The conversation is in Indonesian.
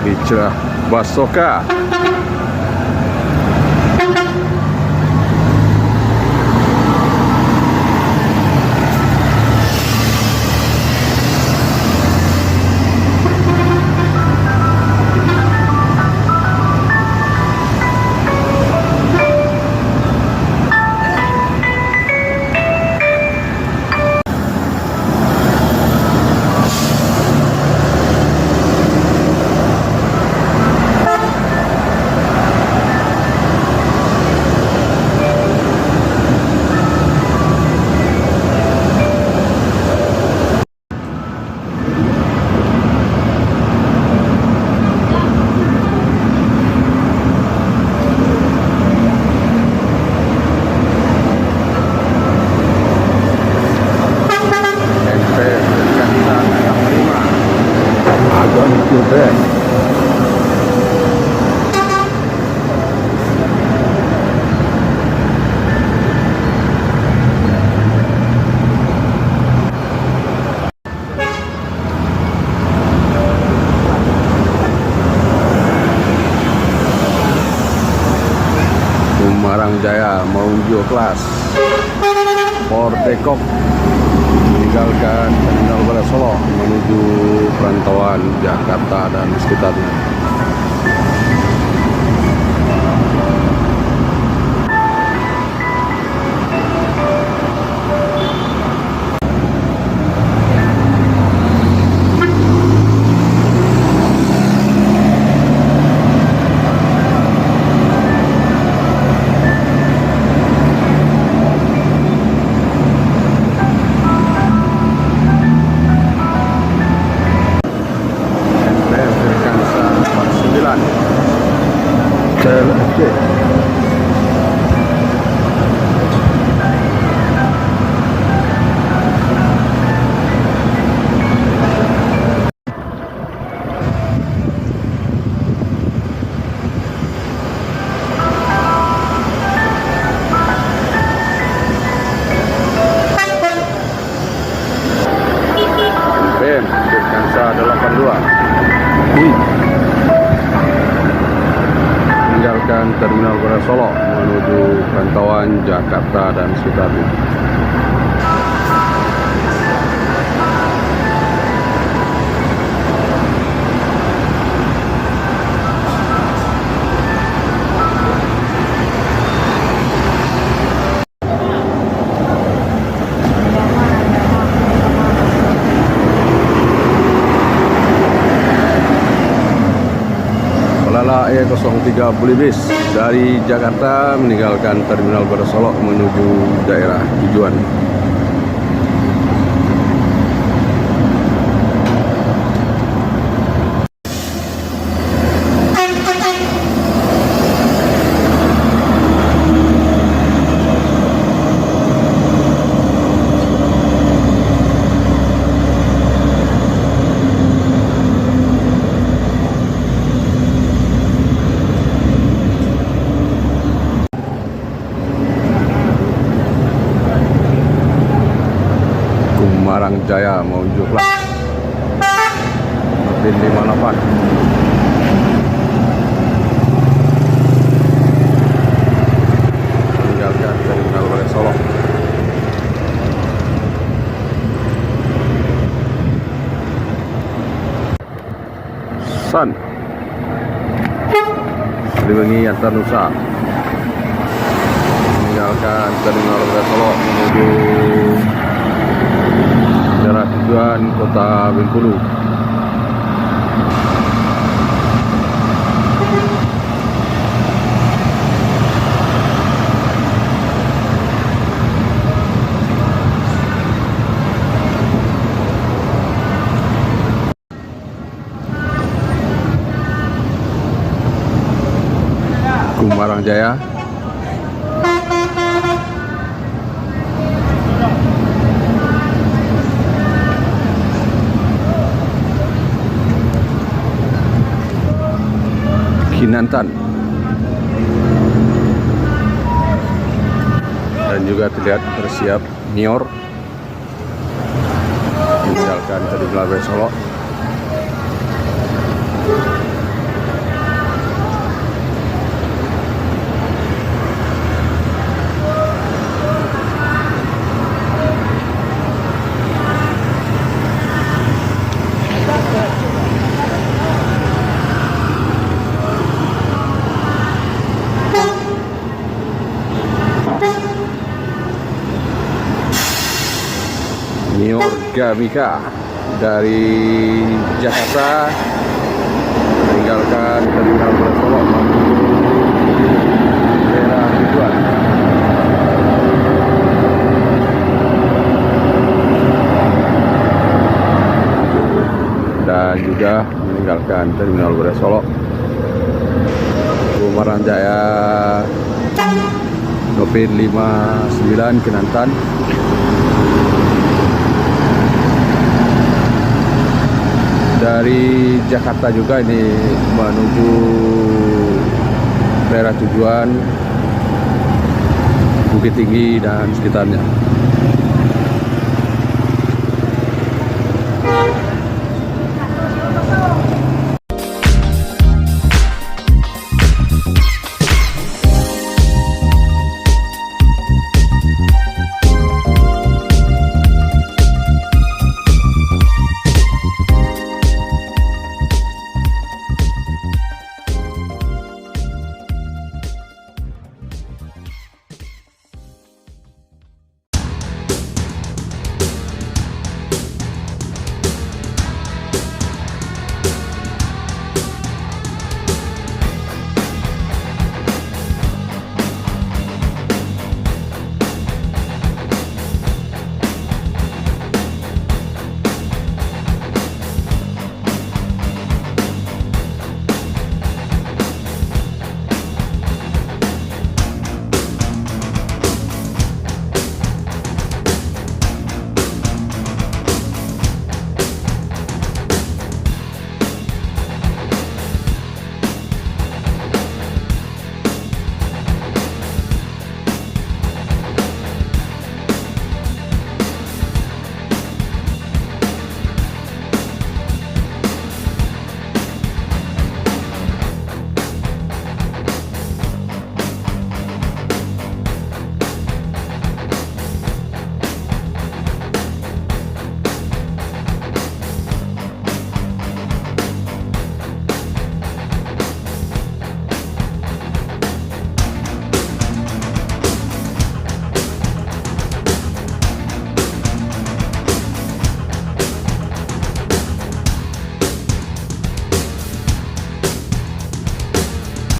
Hijrah Basoka. Semarang Jaya menuju kelas Port Depok, meninggalkan Terminal Barat Solo menuju perantauan Jakarta dan sekitarnya. Dirkansa 82 meninggalkan Terminal Barat Solo menuju perantauan Jakarta dan sekitarnya. E03 Bulibis dari Jakarta meninggalkan Terminal Barat Solo menuju daerah tujuan. Semarang Jaya menuju kelas Nurdin 58 meninggalkan Terminal Barat Solo. San Sriwengi Antarnusa meninggalkan Terminal Barat Solo menuju daerah tujuan Kota Bengkulu. Semarang Jaya Kinantan, dan juga terlihat bersiap Nior meninggalkan Terminal Barat Solo. Gamika dari Jakarta meninggalkan Terminal Beras Solok menuju daerah tujuan. Dan juga meninggalkan Terminal Beras Solok Bumaran Jaya Nopin 59 Kenantan. Dari Jakarta juga ini menuju daerah tujuan Bukit Tinggi dan sekitarnya.